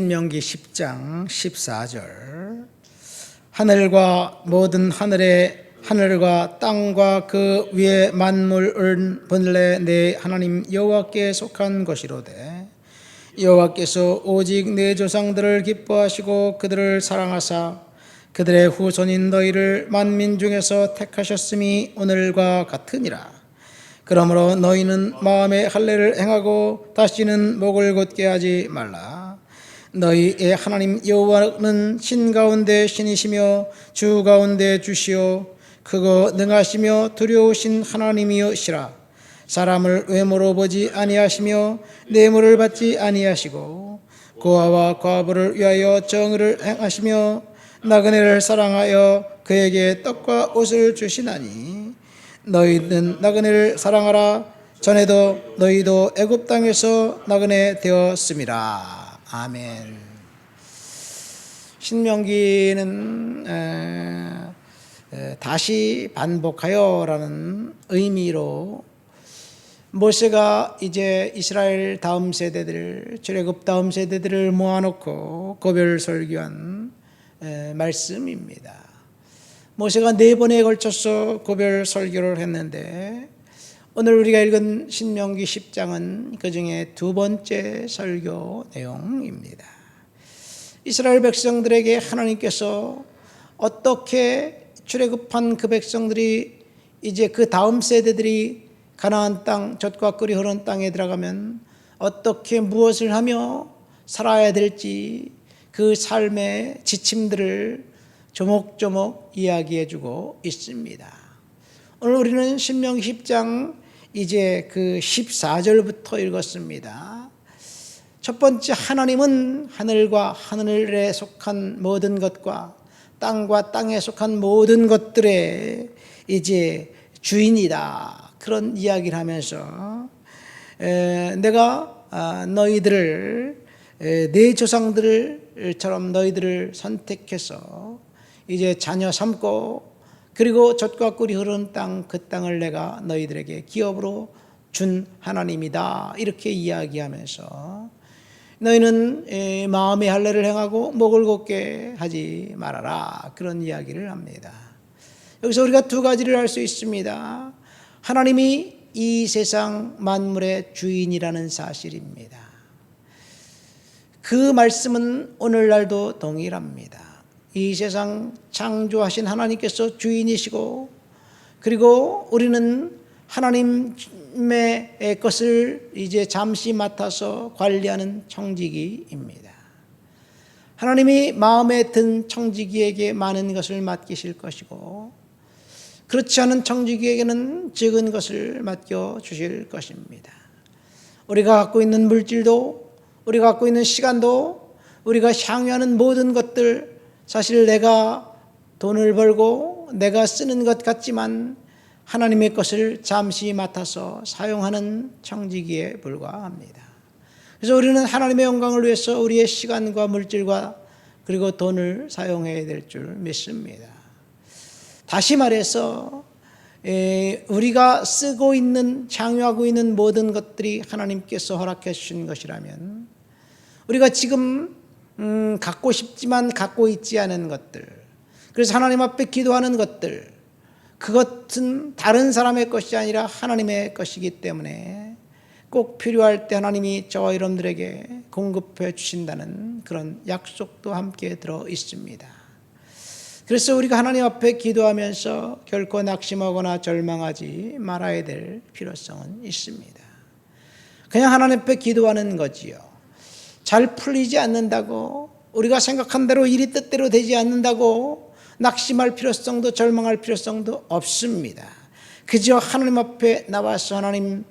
신명기 10장 14절 하늘과 모든 하늘과 땅과 그 위의 만물은 본래 내 하나님 여호와께 속한 것이로되 여호와께서 오직 내 조상들을 기뻐하시고 그들을 사랑하사 그들의 후손인 너희를 만민 중에서 택하셨음이 오늘과 같으니라. 그러므로 너희는 마음의 할례를 행하고 다시는 목을 곧게 하지 말라. 너희의 하나님 여호와는 신 가운데 신이시며 주 가운데 주시요 크고 능하시며 두려우신 하나님이시라. 사람을 외모로 보지 아니하시며 뇌물을 받지 아니하시고 고아와 과부를 위하여 정의를 행하시며 나그네를 사랑하여 그에게 떡과 옷을 주시나니 너희는 나그네를 사랑하라. 전에도 너희도 애굽 땅에서 나그네 되었음이라. 아멘. 신명기는 다시 반복하여라는 의미로 모세가 이제 이스라엘 다음 세대들, 출애굽 다음 세대들을 모아놓고 고별 설교한 말씀입니다. 모세가 4번에 걸쳐서 고별 설교를 했는데 오늘 우리가 읽은 신명기 10장은 그 중에 2번째 설교 내용입니다. 이스라엘 백성들에게 하나님께서 어떻게 출애굽한 그 백성들이 이제 그 다음 세대들이 가나안 땅, 젖과 꿀이 흐르는 땅에 들어가면 어떻게 무엇을 하며 살아야 될지 그 삶의 지침들을 조목조목 이야기해 주고 있습니다. 오늘 우리는 신명기 10장 이제 그 14절부터 읽었습니다. 첫 번째, 하나님은 하늘과 하늘에 속한 모든 것과 땅과 땅에 속한 모든 것들의 이제 주인이다. 그런 이야기를 하면서 내가 너희들을 내 조상들처럼 너희들을 선택해서 이제 자녀 삼고 그리고 젖과 꿀이 흐르는 땅, 그 땅을 내가 너희들에게 기업으로 준 하나님이다. 이렇게 이야기하면서 너희는 마음의 할례를 행하고 목을 곧게 하지 말아라. 그런 이야기를 합니다. 여기서 우리가 2가지를 알 수 있습니다. 하나님이 이 세상 만물의 주인이라는 사실입니다. 그 말씀은 오늘날도 동일합니다. 이 세상 창조하신 하나님께서 주인이시고 그리고 우리는 하나님의 것을 이제 잠시 맡아서 관리하는 청지기입니다. 하나님이 마음에 든 청지기에게 많은 것을 맡기실 것이고 그렇지 않은 청지기에게는 적은 것을 맡겨주실 것입니다. 우리가 갖고 있는 물질도 우리가 갖고 있는 시간도 우리가 향유하는 모든 것들 사실 내가 돈을 벌고 내가 쓰는 것 같지만 하나님의 것을 잠시 맡아서 사용하는 청지기에 불과합니다. 그래서 우리는 하나님의 영광을 위해서 우리의 시간과 물질과 그리고 돈을 사용해야 될 줄 믿습니다. 다시 말해서 우리가 쓰고 있는 향유하고 있는 모든 것들이 하나님께서 허락해 주신 것이라면 우리가 지금 갖고 싶지만 갖고 있지 않은 것들, 그래서 하나님 앞에 기도하는 것들, 그것은 다른 사람의 것이 아니라 하나님의 것이기 때문에 꼭 필요할 때 하나님이 저와 여러분들에게 공급해 주신다는 그런 약속도 함께 들어 있습니다. 그래서 우리가 하나님 앞에 기도하면서 결코 낙심하거나 절망하지 말아야 될 필요성은 있습니다. 그냥 하나님 앞에 기도하는 거지요. 잘 풀리지 않는다고, 우리가 생각한 대로 일이 뜻대로 되지 않는다고 낙심할 필요성도 절망할 필요성도 없습니다. 그저 하나님 앞에 나와서 하나님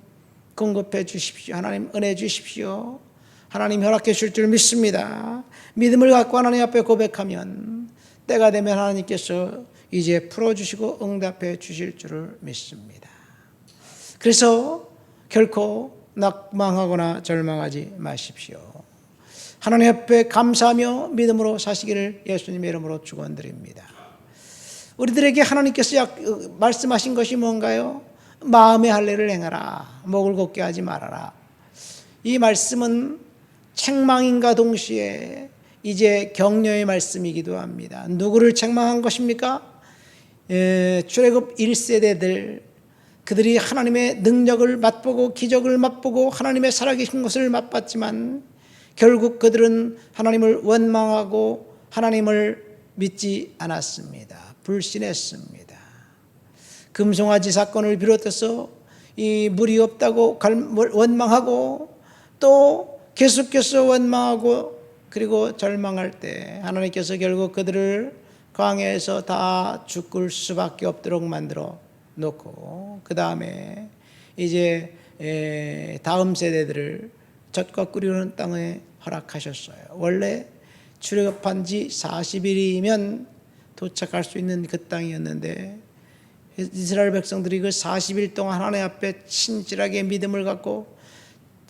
공급해 주십시오. 하나님 은혜 주십시오. 하나님 허락해 주실 줄 믿습니다. 믿음을 갖고 하나님 앞에 고백하면 때가 되면 하나님께서 이제 풀어주시고 응답해 주실 줄을 믿습니다. 그래서 결코 낙망하거나 절망하지 마십시오. 하나님 앞에 감사하며 믿음으로 사시기를 예수님의 이름으로 축원드립니다. 우리들에게 하나님께서 말씀하신 것이 뭔가요? 마음의 할례를 행하라. 목을 곧게 하지 말아라. 이 말씀은 책망인가 동시에 이제 격려의 말씀이기도 합니다. 누구를 책망한 것입니까? 출애굽 1세대들, 그들이 하나님의 능력을 맛보고 기적을 맛보고 하나님의 살아계신 것을 맛봤지만 결국 그들은 하나님을 원망하고 하나님을 믿지 않았습니다. 불신했습니다. 금송아지 사건을 비롯해서 이 물이 없다고 원망하고 또 계속해서 원망하고 그리고 절망할 때 하나님께서 결국 그들을 광야에서 다 죽을 수밖에 없도록 만들어 놓고 그 다음에 이제 다음 세대들을 젖과 꿀이 흐르는 땅에 허락하셨어요. 원래 출애굽한 지 40일이면 도착할 수 있는 그 땅이었는데 이스라엘 백성들이 그 40일 동안 하나님 앞에 친절하게 믿음을 갖고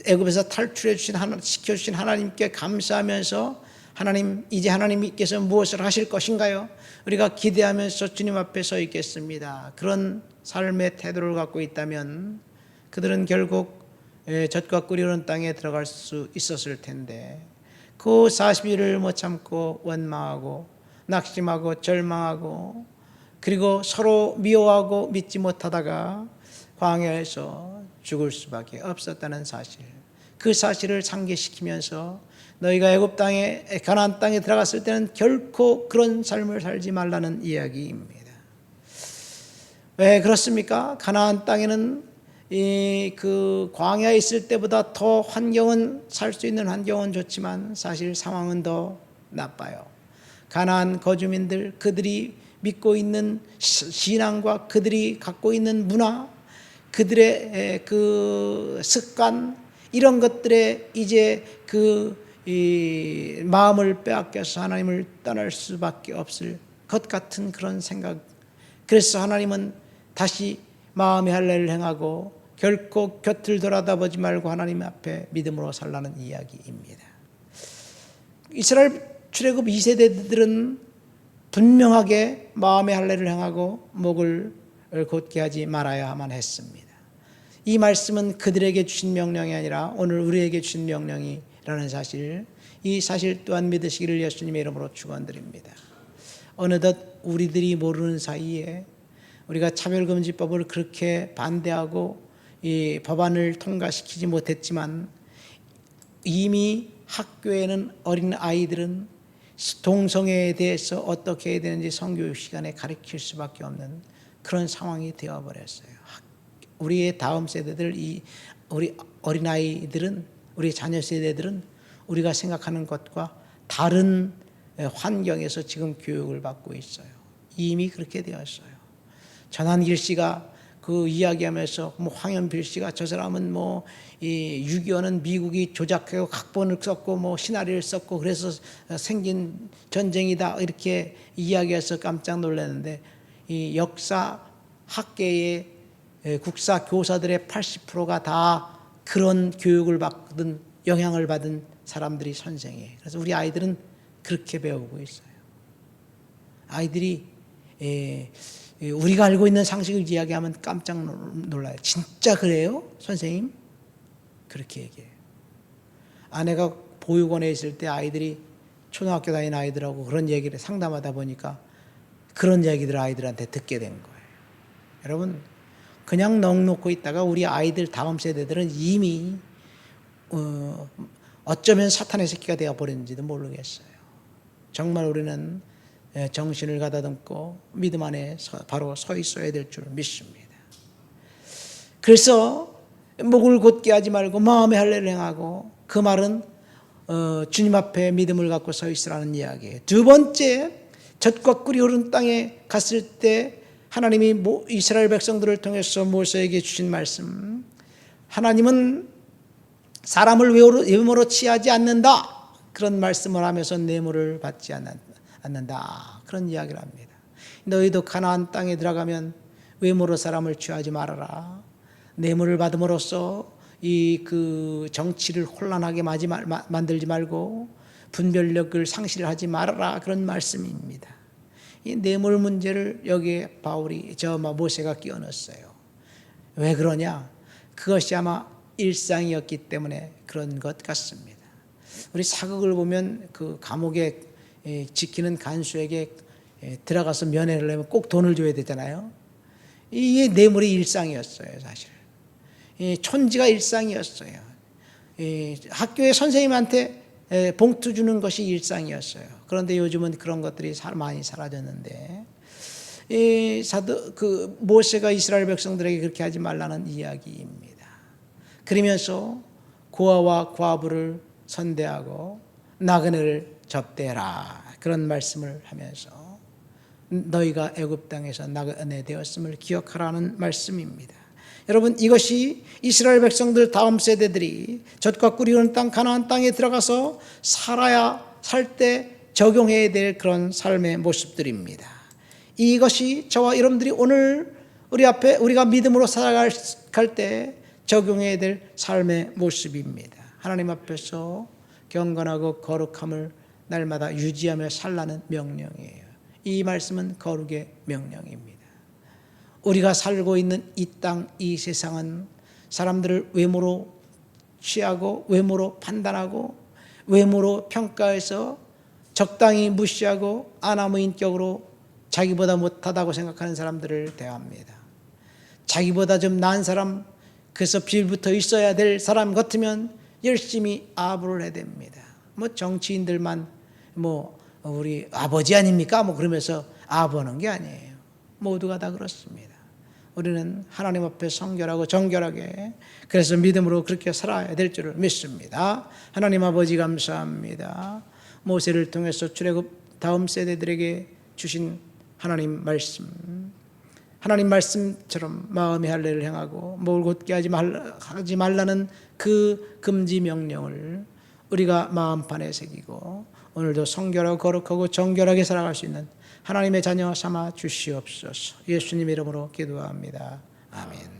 애굽에서 탈출해 주신 시켜주신 하나님께 감사하면서 하나님, 이제 하나님께서 무엇을 하실 것인가요? 우리가 기대하면서 주님 앞에 서 있겠습니다. 그런 삶의 태도를 갖고 있다면 그들은 결국 젖과 꿀이 흐르는 땅에 들어갈 수 있었을 텐데 그 40일을 못 참고 원망하고 낙심하고 절망하고 그리고 서로 미워하고 믿지 못하다가 광야에서 죽을 수밖에 없었다는 사실, 그 사실을 상기시키면서 너희가 애굽 땅에 가나안 땅에 들어갔을 때는 결코 그런 삶을 살지 말라는 이야기입니다. 왜 그렇습니까? 가나안 땅에는 그 광야에 있을 때보다 더 환경은 살 수 있는 환경은 좋지만 사실 상황은 더 나빠요. 가나안 거주민들, 그들이 믿고 있는 신앙과 그들이 갖고 있는 문화, 그들의 그 습관, 이런 것들에 이제 이 마음을 빼앗겨서 하나님을 떠날 수밖에 없을 것 같은 그런 생각. 그래서 하나님은 다시 마음의 할례를 행하고 결코 곁을 돌아다보지 말고 하나님 앞에 믿음으로 살라는 이야기입니다. 이스라엘 출애굽 2세대들은 분명하게 마음의 할례를 행하고 목을 곧게 하지 말아야만 했습니다. 이 말씀은 그들에게 주신 명령이 아니라 오늘 우리에게 주신 명령이라는 사실, 이 사실 또한 믿으시기를 예수님의 이름으로 축원드립니다. 어느덧 우리들이 모르는 사이에 우리가 차별금지법을 그렇게 반대하고 이 법안을 통과시키지 못했지만 이미 학교에는 어린 아이들은 동성애에 대해서 어떻게 해야 되는지 성교육 시간에 가르칠 수밖에 없는 그런 상황이 되어버렸어요. 우리의 다음 세대들, 우리 어린아이들은, 우리 자녀 세대들은 우리가 생각하는 것과 다른 환경에서 지금 교육을 받고 있어요. 이미 그렇게 되었어요. 전한길 씨가 그 이야기하면서 황현필 씨가 저 사람은 이 6.25는 미국이 조작하고 각본을 썼고 시나리오를 썼고 그래서 생긴 전쟁이다 이렇게 이야기해서 깜짝 놀랐는데 이 역사 학계의 국사 교사들의 80%가 다 그런 교육을 받은 영향을 받은 사람들이 선생이에요. 그래서 우리 아이들은 그렇게 배우고 있어요. 아이들이 우리가 알고 있는 상식을 이야기하면 깜짝 놀라요. 진짜 그래요? 선생님? 그렇게 얘기해요. 아내가 보육원에 있을 때 아이들이 초등학교 다니는 아이들하고 그런 얘기를 상담하다 보니까 그런 얘기들을 아이들한테 듣게 된 거예요. 여러분, 그냥 넋놓고 있다가 우리 아이들 다음 세대들은 이미 어쩌면 사탄의 새끼가 되어버렸는지도 모르겠어요. 정말 우리는 정신을 가다듬고 믿음 안에 바로 서 있어야 될 줄 믿습니다. 그래서 목을 곧게 하지 말고 마음의 할례를 행하고, 그 말은 주님 앞에 믿음을 갖고 서 있으라는 이야기예요. 두 번째, 젖과 꿀이 흐르는 땅에 갔을 때 하나님이 이스라엘 백성들을 통해서 모세에게 주신 말씀, 하나님은 사람을 외모로 취하지 않는다, 그런 말씀을 하면서 뇌물을 받지 않는다, 그런 이야기를 합니다. 너희도 가나안 땅에 들어가면 외모로 사람을 취하지 말아라. 뇌물을 받음으로써 그 정치를 혼란하게 만들지 말고 분별력을 상실하지 말아라, 그런 말씀입니다. 이 뇌물 문제를 여기에 모세가 끼워 넣었어요. 왜 그러냐? 그것이 아마 일상이었기 때문에 그런 것 같습니다. 우리 사극을 보면 그 감옥에 지키는 간수에게 들어가서 면회를 하면 꼭 돈을 줘야 되잖아요. 이게 뇌물의 일상이었어요, 사실. 촌지가 일상이었어요. 학교의 선생님한테 봉투 주는 것이 일상이었어요. 그런데 요즘은 그런 것들이 많이 사라졌는데, 모세가 이스라엘 백성들에게 그렇게 하지 말라는 이야기입니다. 그러면서 고아와 과부를 선대하고 나그네를 접대해라, 그런 말씀을 하면서 너희가 애굽 땅에서 나그네 되었음을 기억하라는 말씀입니다. 여러분, 이것이 이스라엘 백성들 다음 세대들이 젖과 꿀이 흐르는 땅 가나안 땅에 들어가서 살 때 적용해야 될 그런 삶의 모습들입니다. 이것이 저와 여러분들이 오늘 우리 앞에 우리가 믿음으로 살아갈 때 적용해야 될 삶의 모습입니다. 하나님 앞에서 경건하고 거룩함을 날마다 유지하며 살라는 명령이에요. 이 말씀은 거룩의 명령입니다. 우리가 살고 있는 이 땅, 이 세상은 사람들을 외모로 취하고 외모로 판단하고 외모로 평가해서 적당히 무시하고 아나무인격으로 자기보다 못하다고 생각하는 사람들을 대합니다. 자기보다 좀 나은 사람, 그래서 빌붙어 있어야 될 사람 같으면 열심히 아부를 해댑니다. 정치인들만 우리 아버지 아닙니까? 그러면서 아부하는 게 아니에요. 모두가 다 그렇습니다. 우리는 하나님 앞에 성결하고 정결하게, 그래서 믿음으로 그렇게 살아야 될 줄을 믿습니다. 하나님 아버지 감사합니다. 모세를 통해서 출애굽 다음 세대들에게 주신 하나님 말씀처럼 마음의 할례를 행하고 목을 곧게 하지 말라는 그 금지 명령을 우리가 마음판에 새기고 오늘도 성결하고 거룩하고 정결하게 살아갈 수 있는 하나님의 자녀 삼아 주시옵소서. 예수님 이름으로 기도합니다. 아멘.